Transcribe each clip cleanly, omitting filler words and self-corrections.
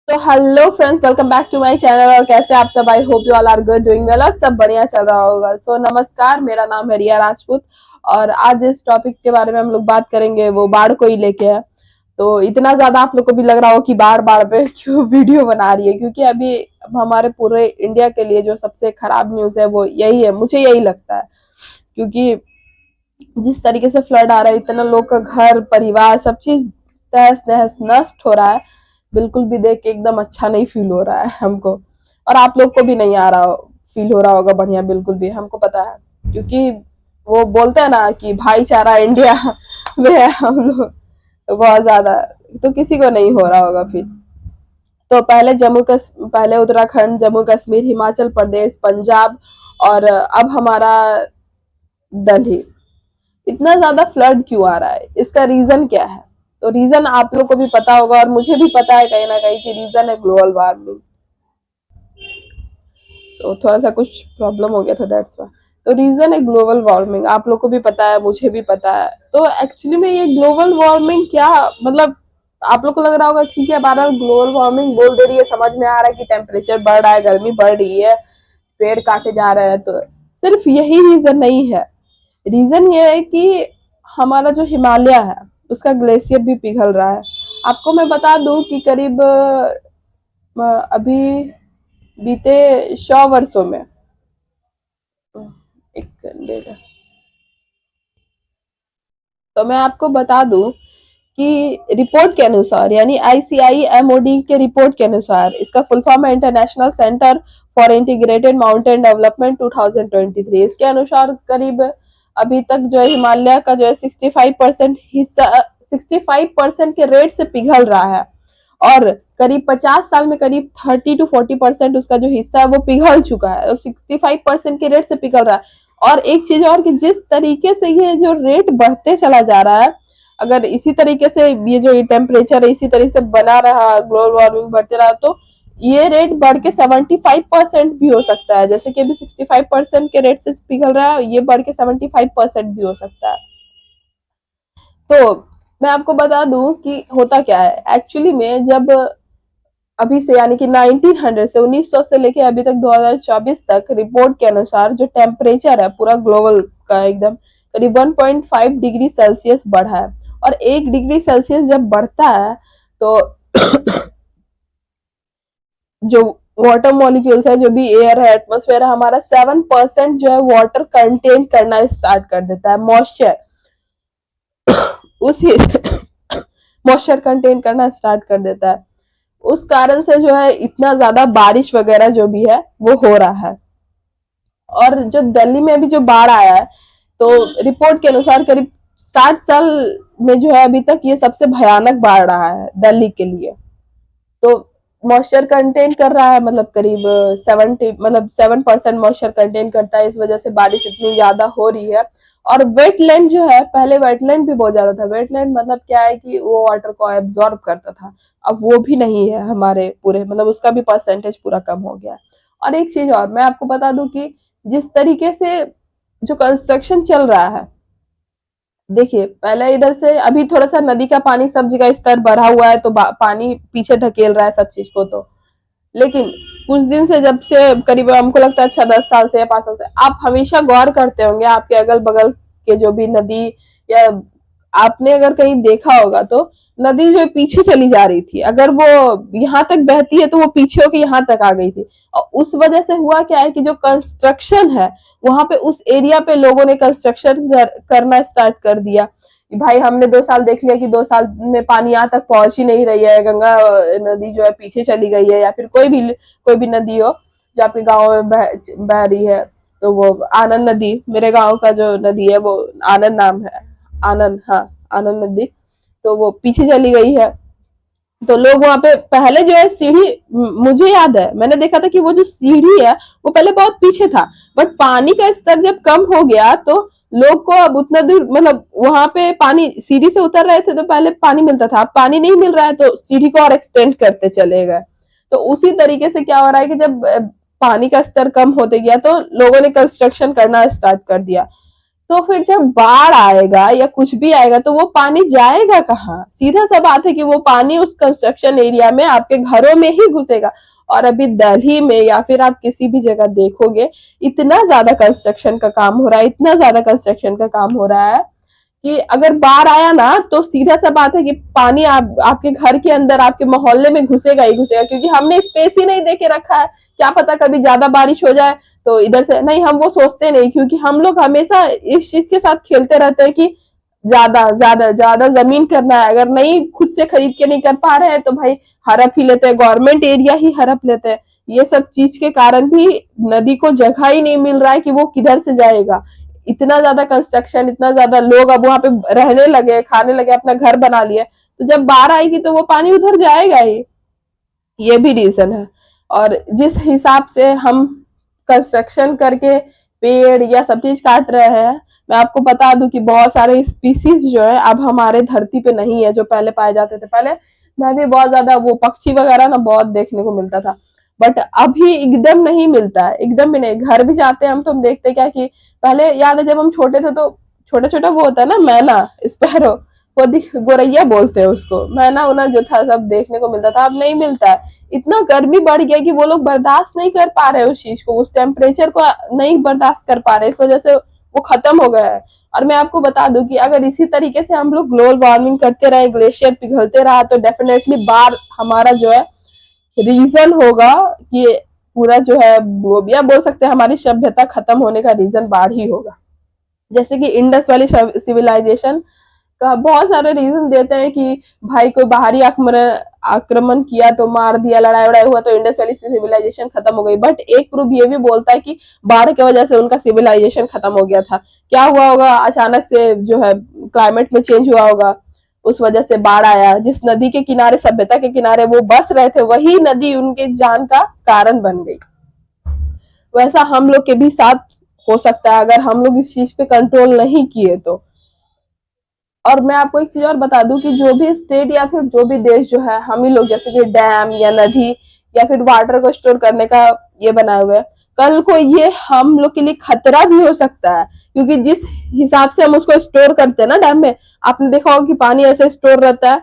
तो hello friends, welcome back to my channel. और कैसे आप सब? I hope you all are good, doing well और सब बढ़िया चल रहा होगा। नमस्कार, मेरा नाम है रिया राजपूत और आज इस टॉपिक के बारे में हम लोग बात करेंगे, वो बाढ़ को ही लेके है। तो इतना ज्यादा आप लोग को भी लग रहा हो कि बाढ़ बाढ़ पे क्यों वीडियो बना रही है, क्योंकि अभी हमारे पूरे इंडिया के लिए जो सबसे खराब न्यूज है वो यही है, मुझे यही लगता है। क्योंकि जिस तरीके से फ्लड आ रहा है, इतना लोग का घर परिवार सब चीज तहस नहस नष्ट हो रहा है, बिल्कुल भी देख के एकदम अच्छा नहीं फील हो रहा है हमको। और आप लोग को भी नहीं आ रहा फील हो रहा होगा बढ़िया, बिल्कुल भी हमको पता है। क्योंकि वो बोलते हैं ना कि भाईचारा इंडिया में है हम लोग, तो बहुत ज्यादा तो किसी को नहीं हो रहा होगा फिर। तो पहले उत्तराखंड, जम्मू कश्मीर, हिमाचल प्रदेश, पंजाब और अब हमारा दिल्ली। इतना ज्यादा फ्लड क्यों आ रहा है, इसका रीजन क्या है? तो रीजन आप लोग को भी पता होगा और मुझे भी पता है कहीं ना कहीं कि रीजन है ग्लोबल वार्मिंग। तो थोड़ा सा कुछ प्रॉब्लम हो गया था, दैट्स व्हाई। तो रीजन है ग्लोबल वार्मिंग, आप लोग को भी पता है, मुझे भी पता है। तो एक्चुअली में ये ग्लोबल वार्मिंग क्या मतलब, आप लोग को लग रहा होगा ठीक है, बार बार ग्लोबल वार्मिंग बोल दे रही है, समझ में आ रहा है कि टेम्परेचर बढ़ रहा है, गर्मी बढ़ रही है, पेड़ काटे जा रहे हैं। तो सिर्फ यही रीजन नहीं है। रीजन ये है कि हमारा जो हिमालय है उसका ग्लेशियर भी पिघल रहा है। आपको मैं बता दूं कि करीब अभी बीते 100 वर्षों में, एक डेट है, तो मैं आपको बता दूं कि रिपोर्ट के अनुसार, यानी ICIMOD के रिपोर्ट के अनुसार, इसका फुल फॉर्म है international centre for integrated mountain development 2023। इसके अनुसार करीब अभी तक जो है हिमालय का जो है 65% हिस्सा 65% के रेट से पिघल रहा है। और करीब 50 साल में करीब 30 to 40% उसका जो हिस्सा है वो पिघल चुका है, तो 65% के रेट से पिघल रहा है। और एक चीज और कि जिस तरीके से ये जो रेट बढ़ते चला जा रहा है, अगर इसी तरीके से ये जो टेम्परेचर है इसी तरीके से बना रहा, ग्लोबल वार्मिंग बढ़ते रहा, तो ये रेट बढ़ के 75% भी हो सकता है। जैसे कि अभी 65% के रेट से पिघल रहा है, ये बढ़ के 75% भी हो सकता है। तो मैं आपको बता दूं कि होता क्या है एक्चुअली में, जब अभी से यानी कि 1900 से 1900 से लेके अभी तक 2024 तक रिपोर्ट के अनुसार जो टेम्परेचर है पूरा ग्लोबल का एकदम करीब 1.5 डिग्री सेल्सियस बढ़ा है। और 1 डिग्री सेल्सियस जब बढ़ता है तो जो वाटर मॉलिक्यूल्स है, जो भी एयर है, एटमोस्फेयर है, हमारा 7% जो है वाटर कंटेन करना स्टार्ट कर देता है, मॉइस्चर उस मॉइस्चर कंटेन करना स्टार्ट कर देता है। उस कारण से जो है इतना ज्यादा बारिश वगैरह जो भी है वो हो रहा है। और जो दिल्ली में अभी जो बाढ़ आया है, तो रिपोर्ट के अनुसार करीब 60 साल में जो है अभी तक ये सबसे भयानक बाढ़ रहा है दिल्ली के लिए। तो मॉइस्चर कंटेन कर रहा है, मतलब करीब 7% मॉइस्चर कंटेन करता है, इस वजह से बारिश इतनी ज्यादा हो रही है। और वेटलैंड जो है, पहले वेटलैंड भी बहुत ज्यादा था। वेटलैंड मतलब क्या है कि वो वाटर को एब्जॉर्ब करता था, अब वो भी नहीं है हमारे पूरे, मतलब उसका भी परसेंटेज पूरा कम हो गया है। और एक चीज और मैं आपको बता दूं कि जिस तरीके से जो कंस्ट्रक्शन चल रहा है, देखिए पहले इधर से अभी थोड़ा सा नदी का पानी सब जगह स्तर बढ़ा हुआ है, तो पानी पीछे ढकेल रहा है सब चीज को। तो लेकिन कुछ दिन से, जब से करीब हमको लगता है अच्छा 10 साल से या 5 साल से, आप हमेशा गौर करते होंगे आपके अगल बगल के जो भी नदी, या आपने अगर कहीं देखा होगा तो नदी जो पीछे चली जा रही थी, अगर वो यहाँ तक बहती है तो वो पीछे होके यहाँ तक आ गई थी। और उस वजह से हुआ क्या है कि जो कंस्ट्रक्शन है वहां पे, उस एरिया पे लोगों ने कंस्ट्रक्शन करना स्टार्ट कर दिया। भाई हमने 2 साल देख लिया कि 2 साल में पानी यहाँ तक पहुंच ही नहीं रही है, गंगा नदी जो है पीछे चली गई है, या फिर कोई भी नदी हो जो आपके गाँव में बह रही है। तो वो आनंद नदी, मेरे गाँव का जो नदी है वो आनंद नाम है, आनंद, हाँ, आनंद नदी, तो वो पीछे चली गई है। तो लोग वहां पे पहले जो है सीढ़ी, मुझे याद है मैंने देखा था कि वो जो सीढ़ी है वो पहले बहुत पीछे था, बट पानी का स्तर जब कम हो गया तो लोग को अब उतना दूर, मतलब वहां पे पानी सीढ़ी से उतर रहे थे तो पहले पानी मिलता था, अब पानी नहीं मिल रहा है तो सीढ़ी को और एक्सटेंड करते चले गए। तो उसी तरीके से क्या हो रहा है कि जब पानी का स्तर कम होते गया तो लोगों ने कंस्ट्रक्शन करना स्टार्ट कर दिया। तो फिर जब बाढ़ आएगा या कुछ भी आएगा तो वो पानी जाएगा कहाँ? सीधा सा बात है कि वो पानी उस कंस्ट्रक्शन एरिया में आपके घरों में ही घुसेगा। और अभी दिल्ली में या फिर आप किसी भी जगह देखोगे, इतना ज्यादा कंस्ट्रक्शन का काम हो रहा है, इतना ज्यादा कंस्ट्रक्शन का काम हो रहा है कि अगर बाढ़ आया ना तो सीधा सा बात है कि पानी आपके घर के अंदर, आपके मोहल्ले में घुसेगा ही घुसेगा, क्योंकि हमने स्पेस ही नहीं देके रखा है। क्या पता कभी ज्यादा बारिश हो जाए तो इधर से नहीं, हम वो सोचते नहीं, क्योंकि हम लोग हमेशा इस चीज के साथ खेलते रहते हैं कि ज्यादा ज्यादा ज्यादा जमीन करना है, अगर नहीं खुद से खरीद के नहीं कर पा रहे हैं तो भाई हड़प ही लेते हैं, गवर्नमेंट एरिया ही हड़प लेते हैं। ये सब चीज के कारण भी नदी को जगह ही नहीं मिल रहा है कि वो किधर से जाएगा। इतना ज्यादा कंस्ट्रक्शन, इतना ज्यादा लोग अब वहां पे रहने लगे, खाने लगे, अपना घर बना लिए, तो जब बाढ़ आएगी तो वो पानी उधर जाएगा ही। ये भी रीजन है। और जिस हिसाब से हम कंस्ट्रक्शन करके पेड़ या सब चीज काट रहे हैं, मैं आपको बता दूं कि बहुत सारे स्पीसीज जो है अब हमारे धरती पे नहीं है, जो पहले पाए जाते थे। पहले मैं भी बहुत ज्यादा वो पक्षी वगैरह ना बहुत देखने को मिलता था, बट अभी एकदम नहीं मिलता है, एकदम भी नहीं। घर भी जाते हैं हम तो हम देखते क्या कि पहले याद है जब हम छोटे थे तो छोटा छोटा वो होता है ना मैना, स्पैरो, वो गोरैया बोलते हैं उसको, मैना उना जो था सब देखने को मिलता था, अब नहीं मिलता है। इतना गर्मी बढ़ गया कि वो लोग बर्दाश्त नहीं कर पा रहे उस चीज को, उस टेम्परेचर को नहीं बर्दाश्त कर पा रहे, इस वजह से वो खत्म हो गया है। और मैं आपको बता दूं कि अगर इसी तरीके से हम लोग ग्लोबल वार्मिंग करते रहे, ग्लेशियर पिघलते रहा, तो डेफिनेटली बाढ़ हमारा जो है रीजन होगा कि पूरा जो है ग्लोबिया बोल सकते हैं, हमारी सभ्यता खत्म होने का रीजन बाढ़ ही होगा। जैसे कि इंडस वाली सिविलाइजेशन का बहुत सारे रीजन देते हैं कि भाई कोई बाहरी आक्रमण किया तो मार दिया, लड़ाई वड़ाई हुआ तो इंडस वैली सिविलाइजेशन खत्म हो गई। बट एक प्रूफ ये भी बोलता है कि बाढ़ की वजह से उनका सिविलाइजेशन खत्म हो गया था। क्या हुआ होगा, अचानक से जो है क्लाइमेट में चेंज हुआ होगा, उस वजह से बाढ़ आया। जिस नदी के किनारे, सभ्यता के किनारे वो बस रहे थे, वही नदी उनके जान का कारण बन गई। वैसा हम लोग के भी साथ हो सकता है अगर हम लोग इस चीज पे कंट्रोल नहीं किए तो। और मैं आपको एक चीज और बता दूं कि जो भी स्टेट या फिर जो भी देश जो है, हम ही लोग जैसे कि डैम या नदी या फिर वाटर को स्टोर करने का ये बनाए हुए, कल को ये हम लोग के लिए खतरा भी हो सकता है, क्योंकि जिस हिसाब से हम उसको स्टोर करते हैं ना डैम में, आपने देखा होगा कि पानी ऐसे स्टोर रहता है,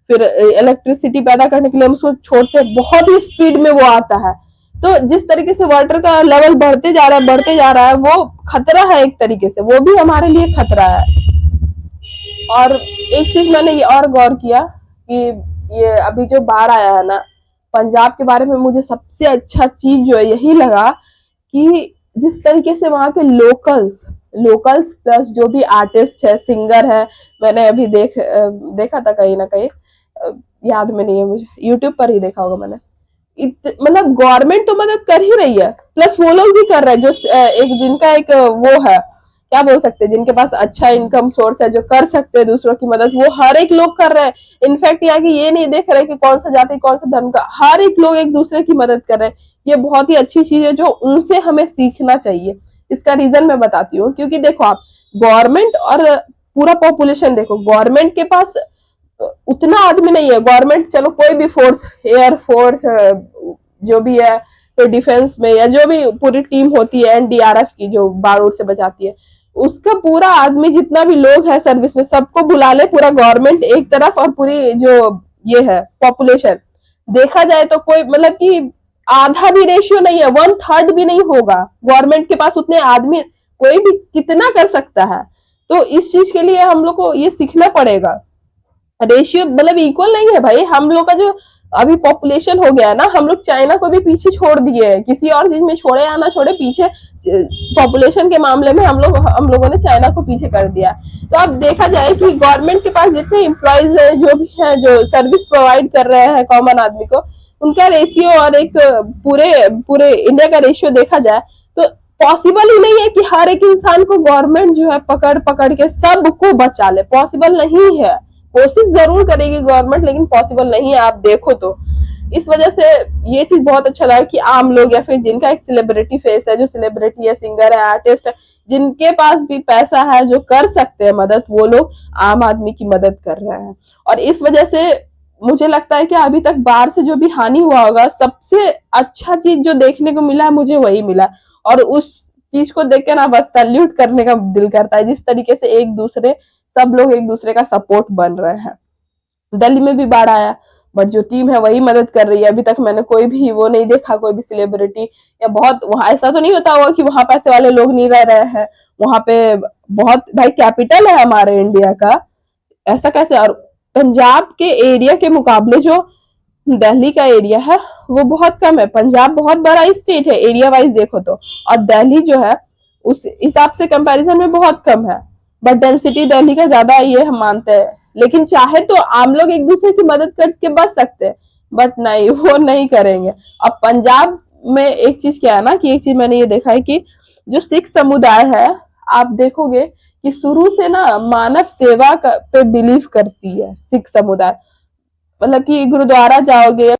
फिर इलेक्ट्रिसिटी पैदा करने के लिए हम उसको छोड़ते हैं, बहुत ही स्पीड में वो आता है। तो जिस तरीके से वाटर का लेवल बढ़ते जा रहा है, बढ़ते जा रहा है, वो खतरा है एक तरीके से, वो भी हमारे लिए खतरा है। और एक चीज मैंने ये और गौर किया कि ये अभी जो बाढ़ आया है ना, पंजाब के बारे में मुझे सबसे अच्छा चीज जो है यही लगा कि जिस तरीके से वहां के लोकल्स प्लस जो भी आर्टिस्ट है, सिंगर है, मैंने अभी देखा था कहीं ना कहीं, याद में नहीं है मुझे, यूट्यूब पर ही देखा होगा मैंने। मतलब गवर्नमेंट तो मदद कर ही रही है, प्लस वो लोग भी कर रहे हैं जो एक जिनका एक वो है, क्या बोल सकते हैं, जिनके पास अच्छा इनकम सोर्स है, जो कर सकते हैं दूसरों की मदद, वो हर एक लोग कर रहे हैं। इनफैक्ट यहाँ की ये नहीं देख रहे कि कौन सा जाति कौन सा धर्म का, हर एक लोग एक दूसरे की मदद कर रहे हैं। ये बहुत ही अच्छी चीज है जो उनसे हमें सीखना चाहिए। इसका रीजन मैं बताती हूँ, क्योंकि देखो आप गवर्नमेंट और पूरा पॉपुलेशन देखो, गवर्नमेंट के पास उतना आदमी नहीं है। गवर्नमेंट चलो कोई भी फोर्स, एयर फोर्स जो भी है, तो डिफेंस में या जो भी पूरी टीम होती है एनडीआरएफ की जो बारूद से बचाती है, उसका पूरा आदमी जितना भी लोग है सर्विस में, सबको बुला ले पूरा गवर्नमेंट एक तरफ और पूरी जो ये है पॉपुलेशन, देखा जाए तो कोई मतलब कि आधा भी रेशियो नहीं है, 1/3 भी नहीं होगा। गवर्नमेंट के पास उतने आदमी कोई भी कितना कर सकता है। तो इस चीज के लिए हम लोग को ये सीखना पड़ेगा। रेशियो मतलब इक्वल नहीं है भाई। हम लोग का जो अभी पॉपुलेशन हो गया है ना, हम लोग चाइना को भी पीछे छोड़ दिए हैं, किसी और चीज में छोड़े या ना छोड़े, पीछे पॉपुलेशन के मामले में हम लोगों ने चाइना को पीछे कर दिया। तो अब देखा जाए कि गवर्नमेंट के पास जितने एम्प्लॉयज है, जो भी है, जो सर्विस प्रोवाइड कर रहे हैं कॉमन आदमी को, उनका रेशियो और एक पूरे इंडिया का रेशियो देखा जाए तो पॉसिबल ही नहीं है कि हर एक इंसान को गवर्नमेंट जो है पकड़ पकड़ के सबको बचा ले, पॉसिबल नहीं है। कोशिश जरूर करेगी गवर्नमेंट, लेकिन पॉसिबल नहीं है, आप देखो तो। इस वजह से ये चीज बहुत अच्छा लगा कि आम लोग या फिर जिनका एक सेलिब्रिटी फेस है, जो सेलिब्रिटी है, सिंगर है, आर्टिस्ट है, जिनके पास भी पैसा है, जो कर सकते हैं मदद, वो लोग आम आदमी की मदद कर रहे हैं। और इस वजह से मुझे लगता है कि अभी तक बाढ़ से जो भी हानि हुआ होगा, सबसे अच्छा चीज जो देखने को मिला मुझे वही मिला। और उस चीज को देख के ना बस सैल्यूट करने का दिल करता है, जिस तरीके से सब लोग एक दूसरे का सपोर्ट बन रहे हैं। दिल्ली में भी बाढ़ आया, बट जो टीम है वही मदद कर रही है। अभी तक मैंने कोई भी वो नहीं देखा, कोई भी सेलिब्रिटी या बहुत वहां ऐसा तो नहीं होता होगा कि वहां पैसे वाले लोग नहीं रह रहे हैं वहां पे। बहुत भाई कैपिटल है हमारे इंडिया का, ऐसा कैसे? और पंजाब के एरिया के मुकाबले जो दिल्ली का एरिया है वो बहुत कम है। पंजाब बहुत बड़ा स्टेट है एरिया वाइज देखो तो, और दिल्ली जो है उस हिसाब से कंपैरिजन में बहुत कम है। बट डेंसिटी दिल्ली का ज्यादा ये हम मानते हैं, लेकिन चाहे तो आम लोग एक दूसरे की मदद करके बच सकते हैं, बट नहीं, वो नहीं करेंगे। अब पंजाब में एक चीज क्या है ना, कि एक चीज मैंने ये देखा है कि जो सिख समुदाय है, आप देखोगे कि शुरू से ना मानव सेवा पे बिलीव करती है सिख समुदाय। मतलब कि गुरुद्वारा जाओगे